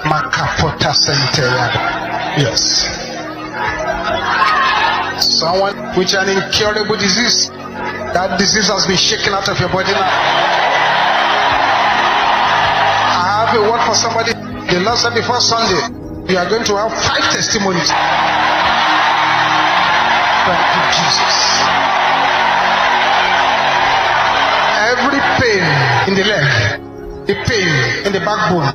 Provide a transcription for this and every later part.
Makapota Centeria. Yes. Someone with an incurable disease. That disease has been shaken out of your body now. I have a word for somebody. The Lord said before Sunday, you are going to have 5 testimonies. Thank you, Jesus. Every pain in the leg, the pain in the backbone,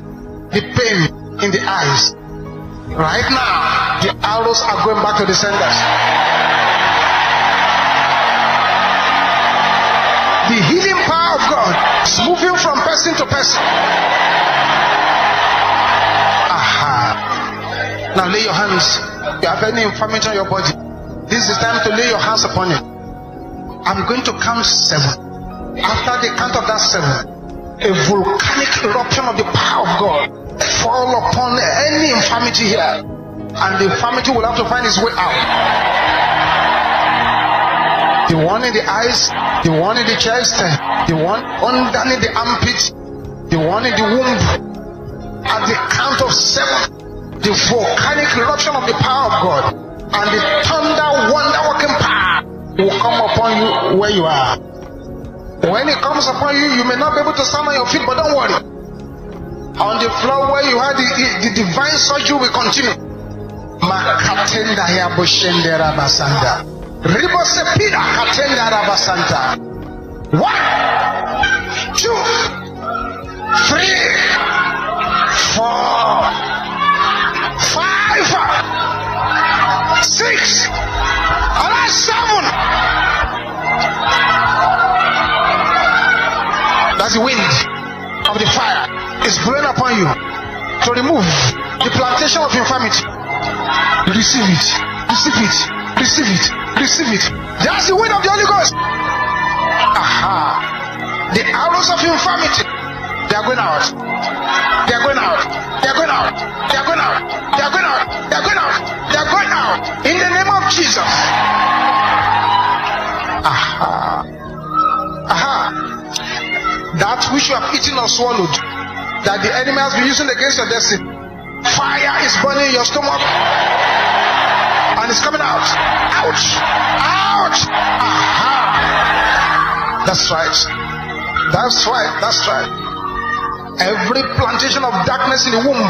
the pain in the eyes, right now, the arrows are going back to the senders. The healing power of God is moving from person to person. Aha. Now lay your hands. You have any infirmity on your body. This is time to lay your hands upon it. I'm going to count 7. After the count of that 7, a volcanic eruption of the power of God fall upon any infirmity here, and the infirmity will have to find its way out. The one in the eyes, the one in the chest, the one underneath the armpit, the one in the womb. At the count of 7, the volcanic eruption of the power of God and the thunder wonder-working power will come upon you where you are. When it comes upon you, you may not be able to stand on your feet, but don't worry. On the floor where you had the divine surgery will continue. Makatenda ya boshendera basanda. Ribosepida katenda rabasanta. 1, 2, 3, 4, 5, 6, and that's 7. That's the wind of the fire is blowing upon you to remove the plantation of infirmity. Receive it, receive it, receive it, receive it. That's the wind of the Holy Ghost. Aha. The arrows of infirmity, they are going out. They are going out. They are going out. They are going out. They are going out. They are going out. They are going out. In the name of Jesus. Aha. Aha. That which you have eaten or swallowed, that the enemy has been using against your destiny, fire is burning your stomach and it's coming out. Ouch! Ouch! Aha! That's right. That's right. That's right. Every plantation of darkness in the womb,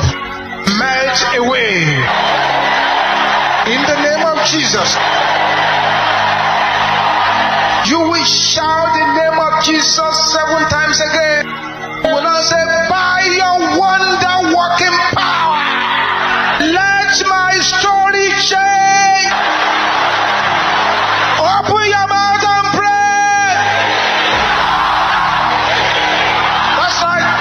melt away. In the name of Jesus. You will shout the name of Jesus 7 times again. You will not say, by your wonder working power, let my story change. Open your mouth and pray. That's right.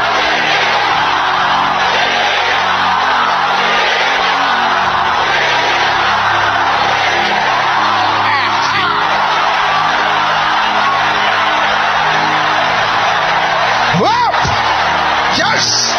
Yes.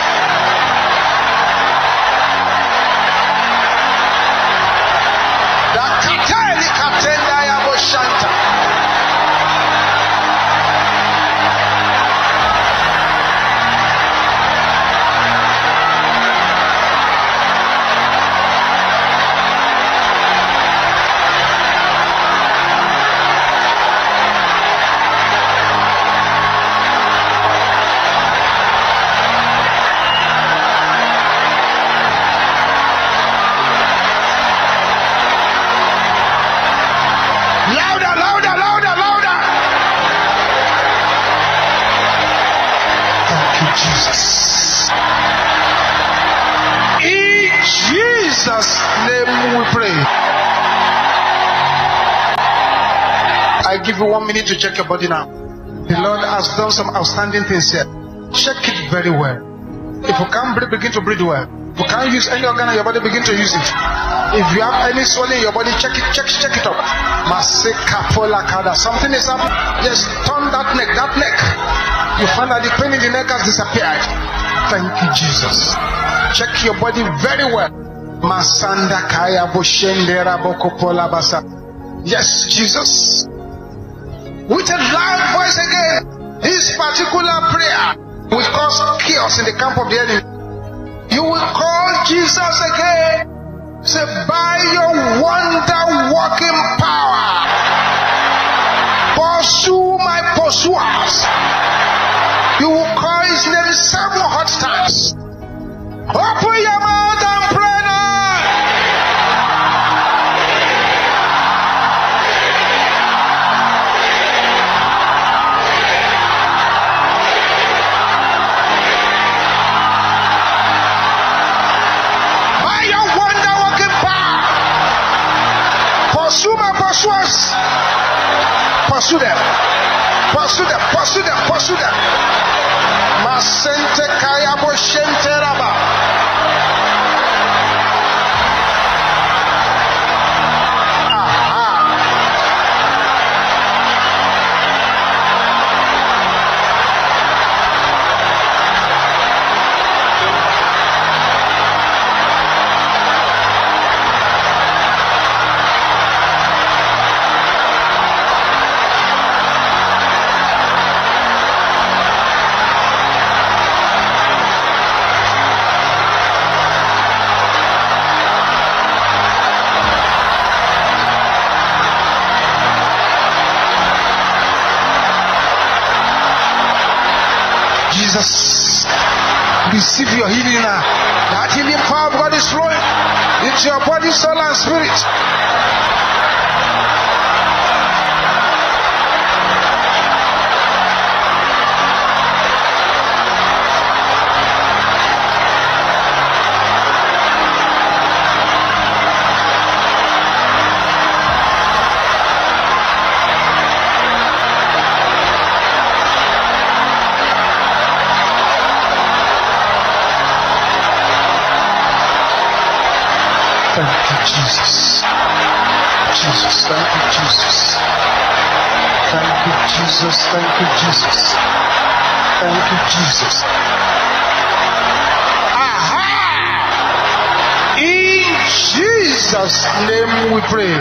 Jesus. In Jesus' name we pray. I give you 1 minute to check your body now. The Lord has done some outstanding things here. Check it very well. If you can't breathe, begin to breathe well. If you can't use any organ in your body, begin to use it. If you have any swelling in your body, check it up. Something is happening. Just turn that neck. You find that the pain in the neck has disappeared. Thank you, Jesus. Check your body very well. Masanda kaya boshendera bokopola basa. Yes, Jesus. With a loud voice again, this particular prayer will cause chaos in the camp of the enemy. You will call Jesus again. Say, by your wonder-working power, pursue my pursuers. You will call his name 7 hot times. Open your mouth and pray now. By your wonder-working power, pursue my pursuers. Pursue them. Pursue them. Pursue them. Pursue them. Masente kaya bo shente raba. Jesus, receive your healing now. That healing power of God is flowing into your body, soul, and spirit. Thank you, Jesus. Jesus, thank you, Jesus. Thank you, Jesus. Thank you, Jesus. Thank you, Jesus. Aha! In Jesus' name we pray.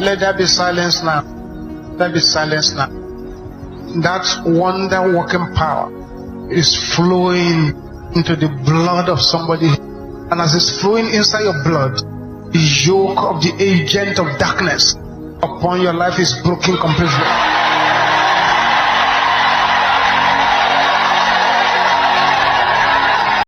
Let there be silence now. Let there be silence now. That wonder-working power is flowing into the blood of somebody, and as it's flowing inside your blood, the yoke of the agent of darkness upon your life is broken completely.